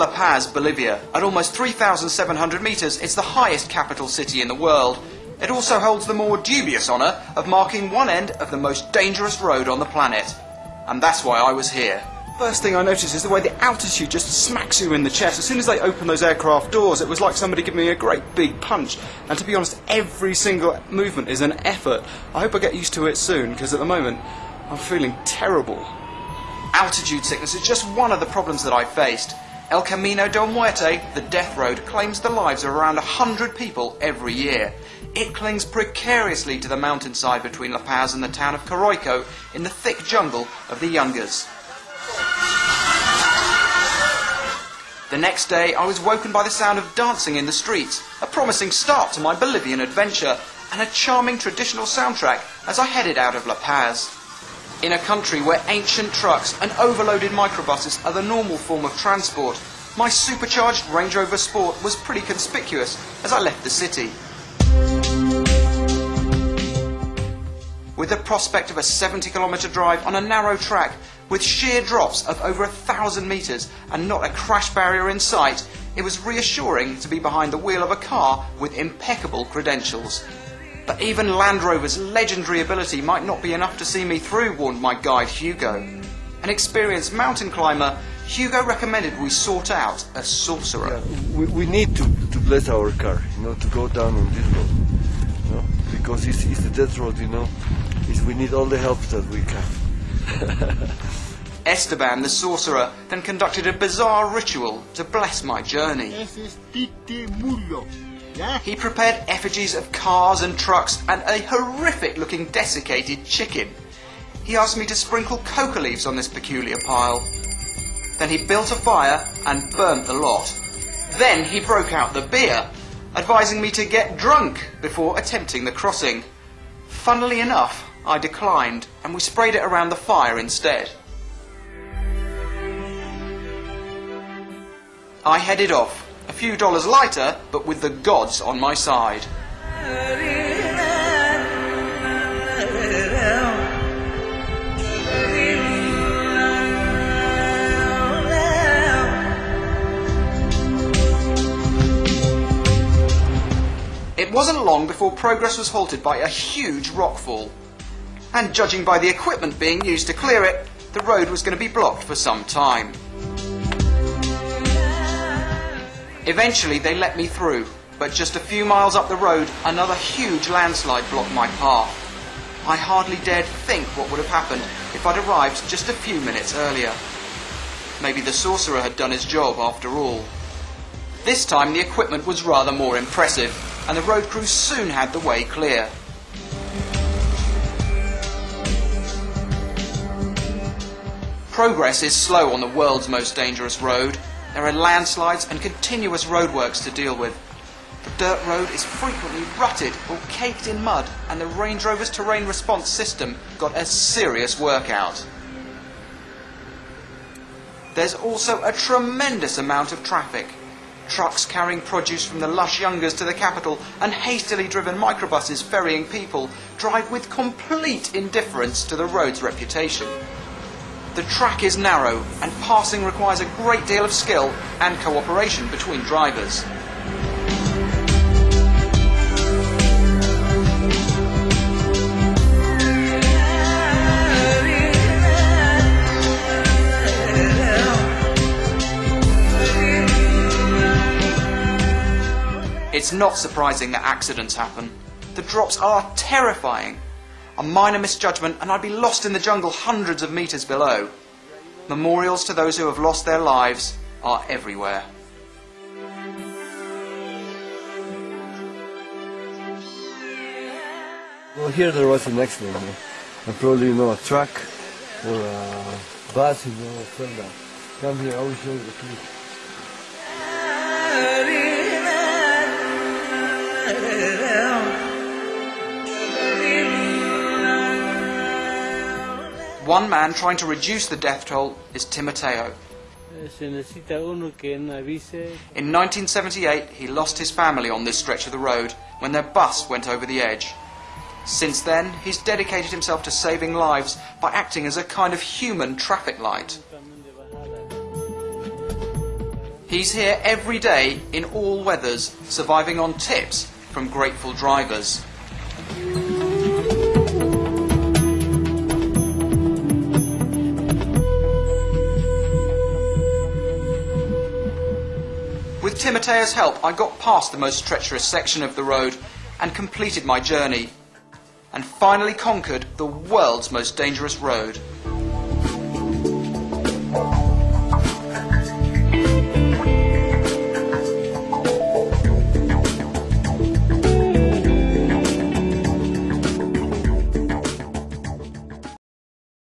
La Paz, Bolivia. At almost 3,700 meters, it's the highest capital city in the world. It also holds the more dubious honor of marking one end of the most dangerous road on the planet. And that's why I was here. First thing I noticed is the way the altitude just smacks you in the chest. As soon as they open those aircraft doors, it was like somebody giving me a great big punch. And to be honest, every single movement is an effort. I hope I get used to it soon, because at the moment, I'm feeling terrible. Altitude sickness is just one of the problems that I faced. El Camino del Muerte, the death road, claims the lives of around 100 people every year. It clings precariously to the mountainside between La Paz and the town of Coroico in the thick jungle of the Yungas. The next day, I was woken by the sound of dancing in the streets, a promising start to my Bolivian adventure, and a charming traditional soundtrack as I headed out of La Paz. In a country where ancient trucks and overloaded microbuses are the normal form of transport, my supercharged Range Rover Sport was pretty conspicuous as I left the city. With the prospect of a 70-kilometre drive on a narrow track, with sheer drops of over 1,000 metres and not a crash barrier in sight, it was reassuring to be behind the wheel of a car with impeccable credentials. But even Land Rover's legendary ability might not be enough to see me through, warned my guide Hugo. An experienced mountain climber, Hugo recommended we sort out a sorcerer. Yeah, we need to bless our car, to go down on this road, because it's the death road, we need all the help that we can. Esteban, the sorcerer, then conducted a bizarre ritual to bless my journey. He prepared effigies of cars and trucks and a horrific-looking desiccated chicken. He asked me to sprinkle coca leaves on this peculiar pile. Then he built a fire and burnt the lot. Then he broke out the beer, advising me to get drunk before attempting the crossing. Funnily enough, I declined, and we sprayed it around the fire instead. I headed off, a few dollars lighter, but with the gods on my side. It wasn't long before progress was halted by a huge rockfall. And judging by the equipment being used to clear it, the road was going to be blocked for some time. Eventually they let me through, but just a few miles up the road, another huge landslide blocked my path. I hardly dared think what would have happened if I'd arrived just a few minutes earlier. Maybe the sorcerer had done his job after all. This time the equipment was rather more impressive, and the road crew soon had the way clear. Progress is slow on the world's most dangerous road. There are landslides and continuous roadworks to deal with. The dirt road is frequently rutted or caked in mud, and the Range Rover's terrain response system got a serious workout. There's also a tremendous amount of traffic. Trucks carrying produce from the lush Yungas to the capital and hastily driven microbuses ferrying people drive with complete indifference to the road's reputation. The track is narrow, and passing requires a great deal of skill and cooperation between drivers. It's not surprising that accidents happen. The drops are terrifying. A minor misjudgment and I'd be lost in the jungle hundreds of meters below. Memorials to those who have lost their lives are everywhere. Well, here there was an accident, and probably a truck or a bus, from that. Come here, I will show you the clip. One man trying to reduce the death toll is Timoteo. In 1978, he lost his family on this stretch of the road when their bus went over the edge. Since then, he's dedicated himself to saving lives by acting as a kind of human traffic light. He's here every day in all weathers, surviving on tips from grateful drivers. With Timoteo's help, I got past the most treacherous section of the road and completed my journey, and finally conquered the world's most dangerous road.